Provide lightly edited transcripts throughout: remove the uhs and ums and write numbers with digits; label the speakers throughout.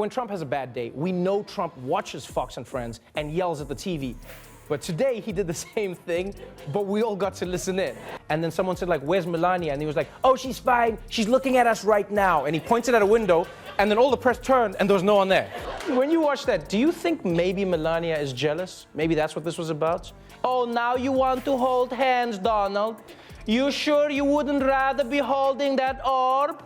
Speaker 1: when Trump has a bad day, we know Trump watches Fox and Friends and yells at the TV. But today he did the same thing, but we all got to listen in. And then someone said, like, where's Melania? And he was like, oh, she's fine. She's looking at us right now. And he pointed at a window, and then all the press turned, and there was no one there. When you watch that, do you think maybe Melania is jealous? Maybe that's what this was about? Oh, now you want to hold hands, Donald? You sure you wouldn't rather be holding that orb?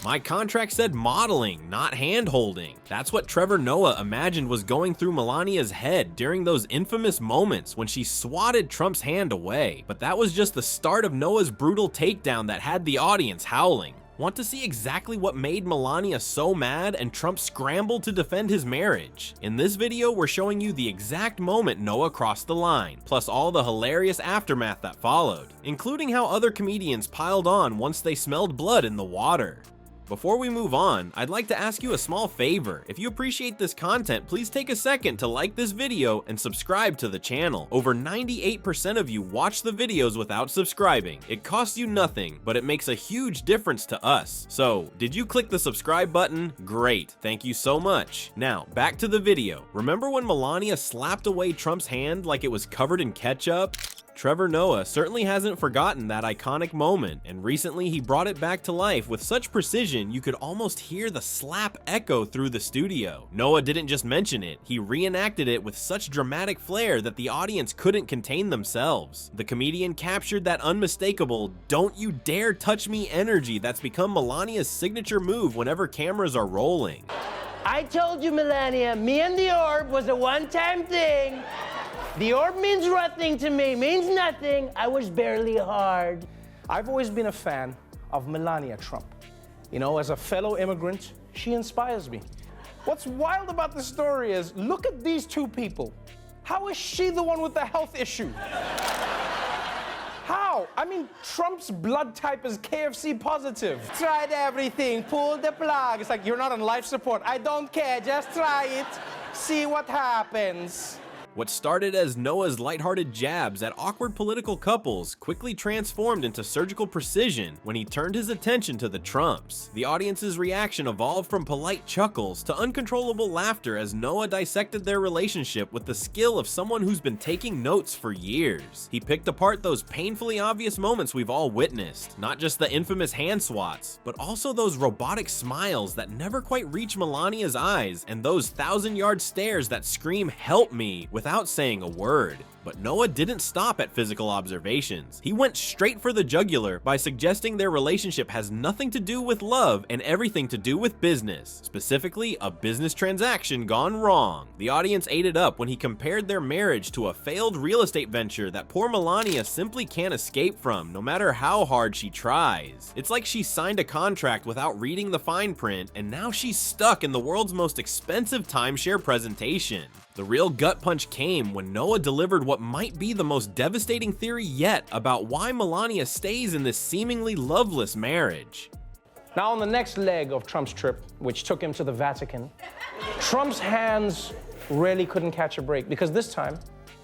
Speaker 2: My contract said modeling, not hand-holding. That's what Trevor Noah imagined was going through Melania's head during those infamous moments when she swatted Trump's hand away. But that was just the start of Noah's brutal takedown that had the audience howling. Want to see exactly what made Melania so mad and Trump scrambled to defend his marriage? In this video, we're showing you the exact moment Noah crossed the line, plus all the hilarious aftermath that followed, including how other comedians piled on once they smelled blood in the water. Before we move on, I'd like to ask you a small favor. If you appreciate this content, please take a second to like this video and subscribe to the channel. Over 98% of you watch the videos without subscribing. It costs you nothing, but it makes a huge difference to us. So, did you click the subscribe button? Great, thank you so much. Now, back to the video. Remember when Melania slapped away Trump's hand like it was covered in ketchup? Trevor Noah certainly hasn't forgotten that iconic moment, and recently he brought it back to life with such precision you could almost hear the slap echo through the studio. Noah didn't just mention it, he reenacted it with such dramatic flair that the audience couldn't contain themselves. The comedian captured that unmistakable "don't you dare touch me" energy that's become Melania's signature move whenever cameras are rolling.
Speaker 3: I told you, Melania, me and the orb was a one-time thing. The orb means nothing to me, means nothing. I was barely hard.
Speaker 1: I've always been a fan of Melania Trump. You know, as a fellow immigrant, she inspires me. What's wild about the story is, look at these two people. How is she the one with the health issue? How? I mean, Trump's blood type is KFC positive. Tried everything, pulled the plug. It's like, you're not on life support. I don't care, just try it. See what happens.
Speaker 2: What started as Noah's lighthearted jabs at awkward political couples quickly transformed into surgical precision when he turned his attention to the Trumps. The audience's reaction evolved from polite chuckles to uncontrollable laughter as Noah dissected their relationship with the skill of someone who's been taking notes for years. He picked apart those painfully obvious moments we've all witnessed, not just the infamous hand swats, but also those robotic smiles that never quite reach Melania's eyes and those 1,000-yard stares that scream "help me" without saying a word. But Noah didn't stop at physical observations. He went straight for the jugular by suggesting their relationship has nothing to do with love and everything to do with business, specifically a business transaction gone wrong. The audience ate it up when he compared their marriage to a failed real estate venture that poor Melania simply can't escape from, no matter how hard she tries. It's like she signed a contract without reading the fine print, and now she's stuck in the world's most expensive timeshare presentation. The real gut punch came when Noah delivered what might be the most devastating theory yet about why Melania stays in this seemingly loveless marriage.
Speaker 1: Now on the next leg of Trump's trip, which took him to the Vatican, Trump's hands really couldn't catch a break because this time,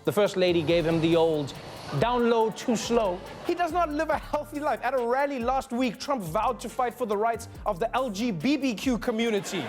Speaker 1: the First Lady gave him the old down low, too slow. He does not live a healthy life. At a rally last week, Trump vowed to fight for the rights of the LGBTQ community.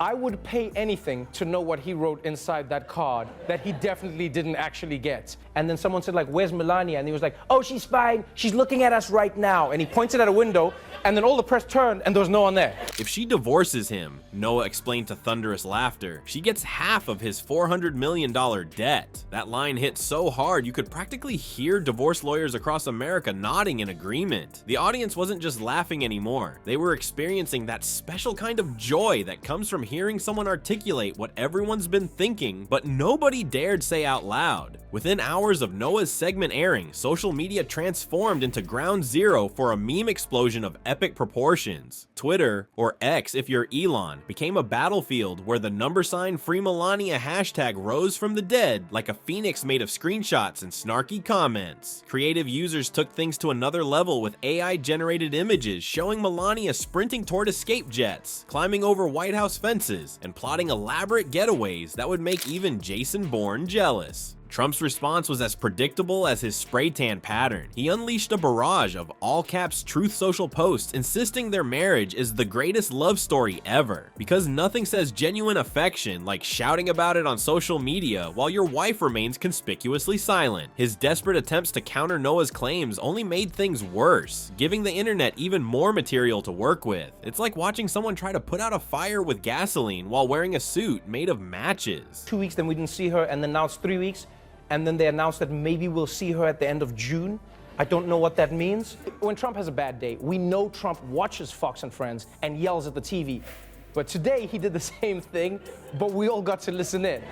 Speaker 1: I would pay anything to know what he wrote inside that card that he definitely didn't actually get. And then someone said, like, where's Melania? And he was like, oh, she's fine. She's looking at us right now. And he pointed at a window, and then all the press turned, and there was no one there.
Speaker 2: If she divorces him, Noah explained to thunderous laughter, she gets half of his $400 million debt. That line hit so hard you could practically hear divorce lawyers across America nodding in agreement. The audience wasn't just laughing anymore. They were experiencing that special kind of joy that comes from hearing someone articulate what everyone's been thinking, but nobody dared say out loud. Within hours of Noah's segment airing, social media transformed into ground zero for a meme explosion of epic proportions. Twitter, or X if you're Elon, became a battlefield where the # Free Melania hashtag rose from the dead like a phoenix made of screenshots and snarky comments. Creative users took things to another level with AI-generated images showing Melania sprinting toward escape jets, climbing over White House fences, and plotting elaborate getaways that would make even Jason Bourne jealous. Trump's response was as predictable as his spray tan pattern. He unleashed a barrage of all-caps Truth Social posts insisting their marriage is the greatest love story ever, because nothing says genuine affection like shouting about it on social media while your wife remains conspicuously silent. His desperate attempts to counter Noah's claims only made things worse, giving the internet even more material to work with. It's like watching someone try to put out a fire with gasoline while wearing a suit made of matches.
Speaker 1: 2 weeks, then we didn't see her, and then now it's 3 weeks, and then they announced that maybe we'll see her at the end of June. I don't know what that means. When Trump has a bad day, we know Trump watches Fox and Friends and yells at the TV. But today he did the same thing, but we all got to listen in.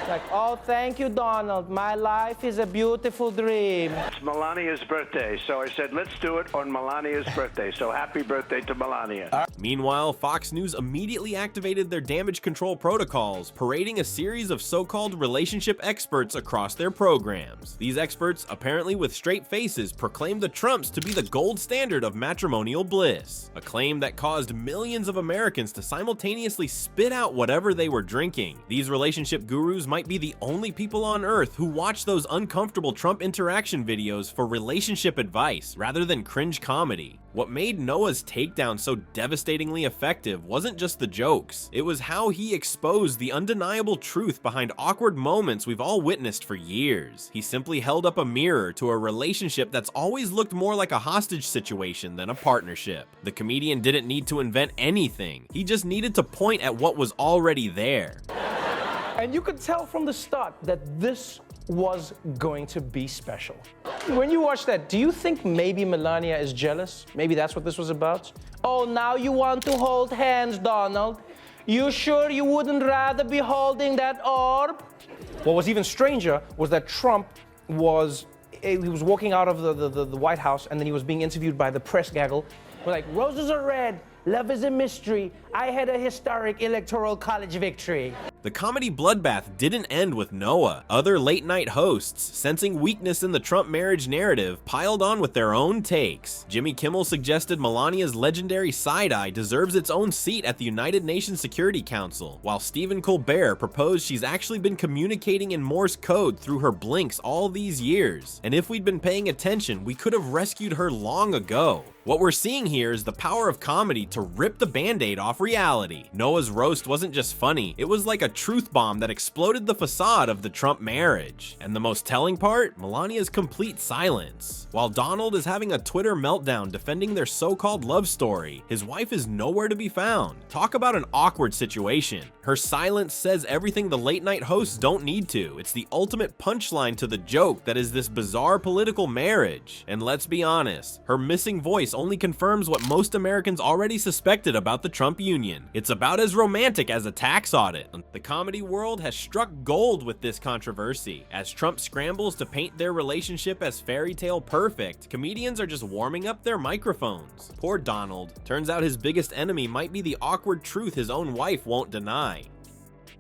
Speaker 1: Like, oh, thank you, Donald. My life is a beautiful dream.
Speaker 4: It's Melania's birthday, so I said, let's do it on Melania's birthday. So happy birthday to Melania.
Speaker 2: Meanwhile, Fox News immediately activated their damage control protocols, parading a series of so-called relationship experts across their programs. These experts, apparently with straight faces, proclaimed the Trumps to be the gold standard of matrimonial bliss, a claim that caused millions of Americans to simultaneously spit out whatever they were drinking. These relationship gurus might be the only people on earth who watch those uncomfortable Trump interaction videos for relationship advice rather than cringe comedy. What made Noah's takedown so devastatingly effective wasn't just the jokes, it was how he exposed the undeniable truth behind awkward moments we've all witnessed for years. He simply held up a mirror to a relationship that's always looked more like a hostage situation than a partnership. The comedian didn't need to invent anything, he just needed to point at what was already there.
Speaker 1: And you could tell from the start that this was going to be special. When you watch that, do you think maybe Melania is jealous? Maybe that's what this was about? Oh, now you want to hold hands, Donald? You sure you wouldn't rather be holding that orb? What was even stranger was that Trump was walking out of the White House, and then he was being interviewed by the press gaggle. We're like, roses are red, love is a mystery. I had a historic electoral college victory.
Speaker 2: The comedy bloodbath didn't end with Noah. Other late-night hosts, sensing weakness in the Trump marriage narrative, piled on with their own takes. Jimmy Kimmel suggested Melania's legendary side-eye deserves its own seat at the United Nations Security Council, while Stephen Colbert proposed she's actually been communicating in Morse code through her blinks all these years, and if we'd been paying attention, we could have rescued her long ago. What we're seeing here is the power of comedy to rip the band-aid off reality. Noah's roast wasn't just funny, it was like a truth bomb that exploded the facade of the Trump marriage. And the most telling part? Melania's complete silence. While Donald is having a Twitter meltdown defending their so-called love story, his wife is nowhere to be found. Talk about an awkward situation. Her silence says everything the late-night hosts don't need to. It's the ultimate punchline to the joke that is this bizarre political marriage. And let's be honest, her missing voice only confirms what most Americans already suspected about the Trump union. It's about as romantic as a tax audit. The comedy world has struck gold with this controversy. As Trump scrambles to paint their relationship as fairy tale perfect, comedians are just warming up their microphones. Poor Donald. Turns out his biggest enemy might be the awkward truth his own wife won't deny.